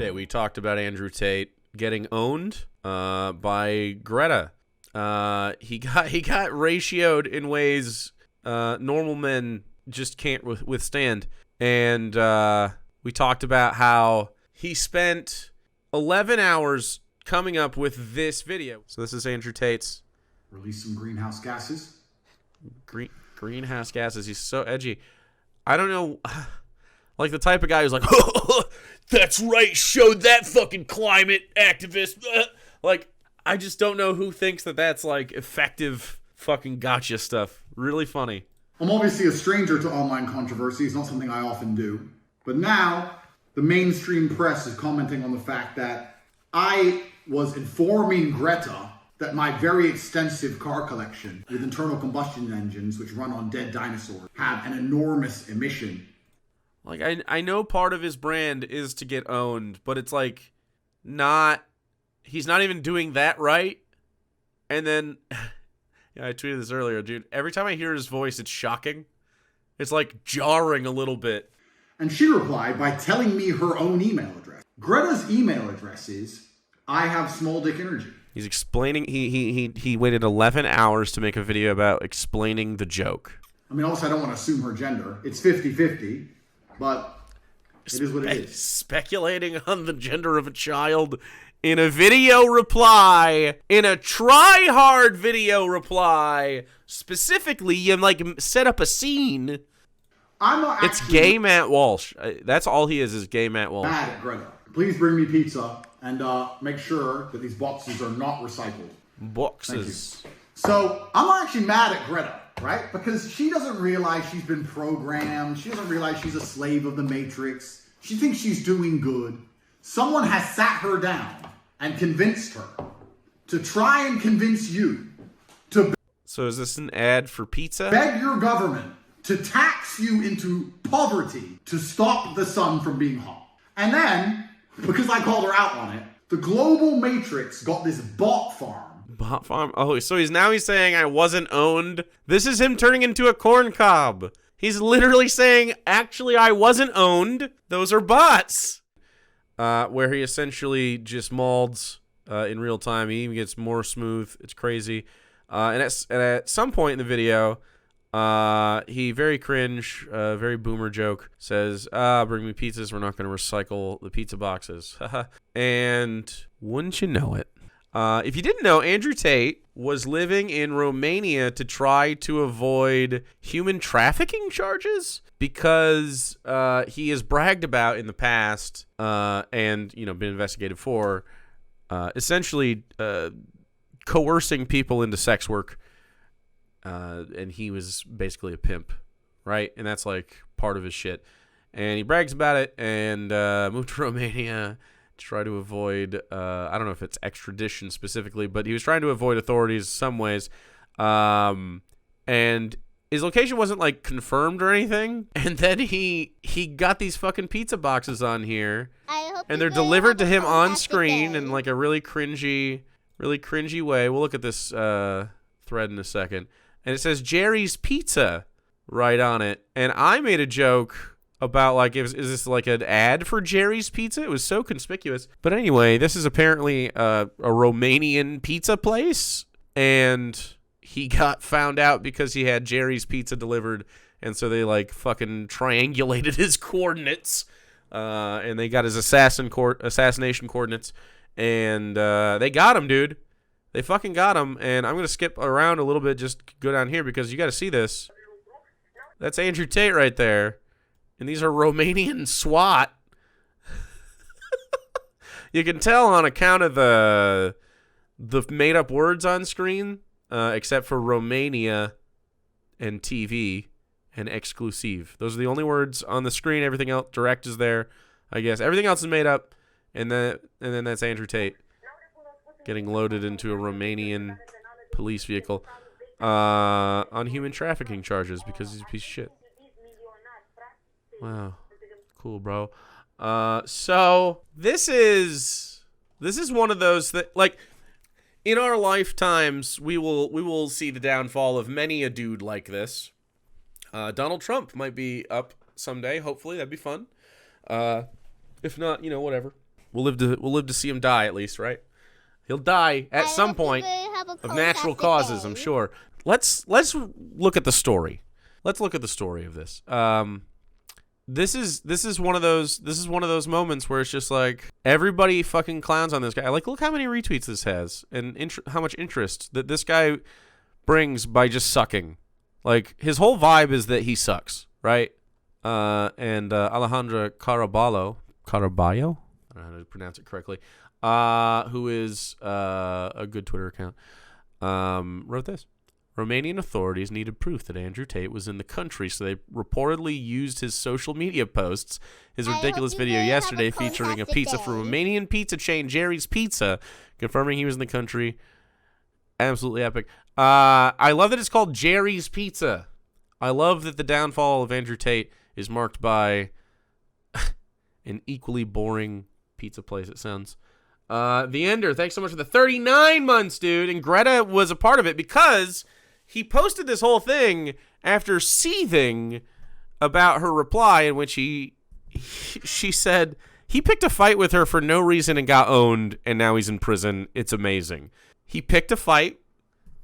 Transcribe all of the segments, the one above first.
Okay, we talked about Andrew Tate getting owned by Greta. He got ratioed in ways normal men just can't withstand. And we talked about how he spent 11 hours coming up with this video. So this is Andrew Tate's. Release some greenhouse gases. Greenhouse gases. He's so edgy. I don't know, like the type of guy who's like, that's right, showed that fucking climate activist. Like, I just don't know who thinks that that's like effective fucking gotcha stuff. Really funny. I'm obviously a stranger to online controversy. It's not something I often do. But now, the mainstream press is commenting on the fact that I was informing Greta that my very extensive car collection with internal combustion engines, which run on dead dinosaurs, have an enormous emission. Like, I know part of his brand is to get owned, but it's like he's not even doing that right. And then, yeah, I tweeted this earlier, dude. Every time I hear his voice, it's shocking. It's like jarring a little bit. And she replied by telling me her own email address. Greta's email address is, I have small dick energy. He's explaining, he waited 11 hours to make a video about explaining the joke. I mean, also, I don't want to assume her gender. It's 50-50, but it is what it is. Speculating on the gender of a child in a video reply, in a try-hard video reply, specifically, you like set up a scene. I'm not It's gay Matt Walsh. That's all he is gay Matt Walsh. Mad at Greta. Please bring me pizza and make sure that these boxes are not recycled. Boxes. So I'm not actually mad at Greta, right? Because she doesn't realize she's been programmed. She doesn't realize she's a slave of the Matrix. She thinks she's doing good. Someone has sat her down and convinced her to try and convince you to So is this an ad for pizza? beg your government to tax you into poverty to stop the sun from being hot. And then, because I called her out on it, the global Matrix got this bot farm. Bot farm? Oh, so he's saying I wasn't owned? This is him turning into a corn cob. He's literally saying, actually, I wasn't owned. Those are bots. Where he essentially just molds in real time. He even gets more smooth. It's crazy. And at some point in the video, he very cringe, very boomer joke, says, bring me pizzas, we're not going to recycle the pizza boxes. And wouldn't you know it? If you didn't know, Andrew Tate was living in Romania to try to avoid human trafficking charges because he has bragged about in the past and been investigated for essentially coercing people into sex work. And he was basically a pimp, right? And that's like part of his shit. And he brags about it and moved to Romania to try to avoid, I don't know if it's extradition specifically, but he was trying to avoid authorities some ways. And his location wasn't like confirmed or anything. And then he got these fucking pizza boxes on here. And they're delivered to him on screen in like a really cringy way. We'll look at this thread in a second. And it says Jerry's Pizza right on it. And I made a joke about, like, is this like an ad for Jerry's Pizza? It was so conspicuous. But anyway, this is apparently a Romanian pizza place. And he got found out because he had Jerry's Pizza delivered. And so they, like, fucking triangulated his coordinates. And they got his assassination coordinates. And they got him, dude. They fucking got him, and I'm going to skip around a little bit, just go down here, because you got to see this. That's Andrew Tate right there. And these are Romanian SWAT. You can tell on account of the made-up words on screen, except for Romania and TV and exclusive. Those are the only words on the screen. Everything else, direct is there, I guess. Everything else is made up, and then that's Andrew Tate getting loaded into a Romanian police vehicle on human trafficking charges because he's a piece of shit. Wow. Cool, bro. So this is one of those that, like, in our lifetimes, we will see the downfall of many a dude like this. Donald Trump might be up someday, hopefully. That'd be fun. If not, whatever. We'll live to see him die, at least, right? He'll die at some point of natural causes, I'm sure. Let's look at the story. Let's look at the story of this. This is one of those moments where it's just like everybody fucking clowns on this guy. Like, look how many retweets this has and how much interest that this guy brings by just sucking. Like, his whole vibe is that he sucks, right? And Alejandra Caraballo, I don't know how to pronounce it correctly, who is a good Twitter account, wrote this. Romanian authorities needed proof that Andrew Tate was in the country, so they reportedly used his social media posts. His ridiculous video yesterday featuring a pizza from Romanian pizza chain Jerry's Pizza, confirming he was in the country. Absolutely epic. I love that it's called Jerry's Pizza. I love that the downfall of Andrew Tate is marked by an equally boring pizza place, it sounds. The Ender, thanks so much for the 39 months, dude. And Greta was a part of it because he posted this whole thing after seething about her reply in which she said he picked a fight with her for no reason and got owned, and now he's in prison. It's amazing. He picked a fight,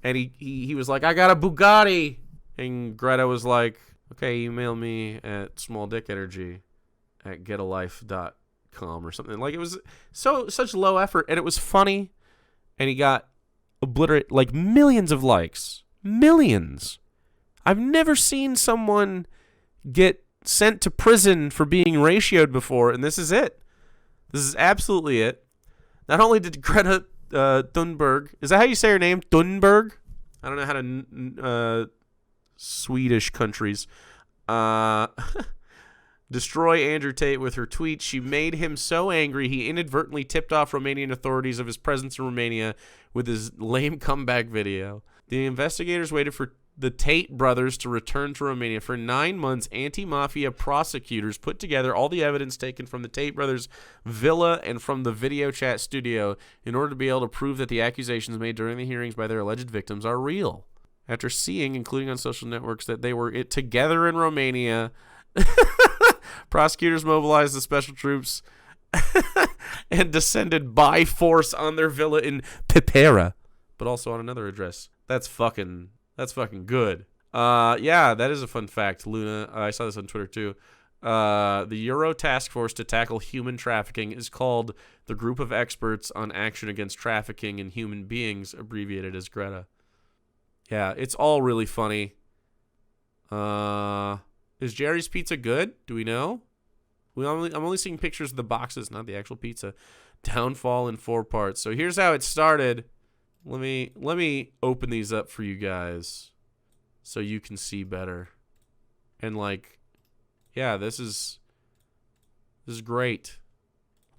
and he was like, I got a Bugatti. And Greta was like, okay, email me at smalldickenergy@getalife.com or something. Like, it was such low effort, and it was funny, and he got obliterated, like, millions of likes. Millions. I've never seen someone get sent to prison for being ratioed before, and this is it. This is absolutely it. Not only did Greta Thunberg, is that how you say her name? Thunberg? I don't know how to Swedish countries. Destroy Andrew Tate with her tweets. She made him so angry he inadvertently tipped off Romanian authorities of his presence in Romania with his lame comeback video. The investigators waited for the Tate brothers to return to Romania. For 9 months, anti-mafia prosecutors put together all the evidence taken from the Tate brothers' villa and from the video chat studio in order to be able to prove that the accusations made during the hearings by their alleged victims are real. After seeing, including on social networks, that they were together in Romania, prosecutors mobilized the special troops and descended by force on their villa in Pipera, but also on another address. That's fucking good. Yeah, that is a fun fact, Luna. I saw this on Twitter too. The Euro Task Force to Tackle Human Trafficking is called the Group of Experts on Action Against Trafficking in Human Beings, abbreviated as GRETA. Yeah, it's all really funny. Is Jerry's Pizza good? Do we know? I'm only seeing pictures of the boxes, not the actual pizza. Downfall in 4 parts. So here's how it started. Let me open these up for you guys so you can see better. And like, yeah, this is great.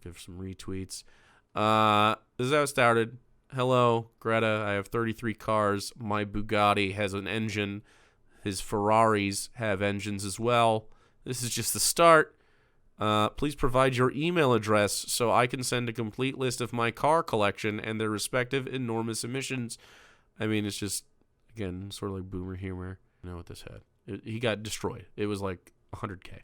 Give some retweets. This is how it started. Hello, Greta. I have 33 cars. My Bugatti has an engine. His Ferraris have engines as well. This is just the start. Please provide your email address so I can send a complete list of my car collection and their respective enormous emissions. I mean, it's just, again, sort of like boomer humor. I know what this had. He got destroyed. It was like 100K.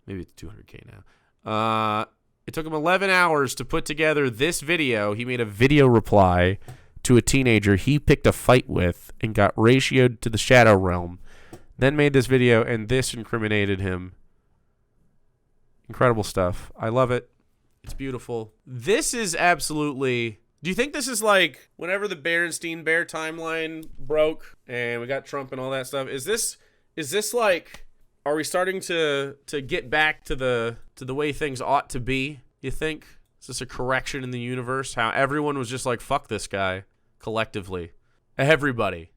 Maybe it's 200K now. It took him 11 hours to put together this video. He made a video reply to a teenager he picked a fight with and got ratioed to the shadow realm. Then made this video, and this incriminated him. Incredible stuff. I love it. It's beautiful. This is absolutely... Do you think this is like whenever the Berenstein Bear timeline broke and we got Trump and all that stuff? Is this like... Are we starting to get back to the way things ought to be, you think? Is this a correction in the universe? How everyone was just like, fuck this guy, collectively. Everybody.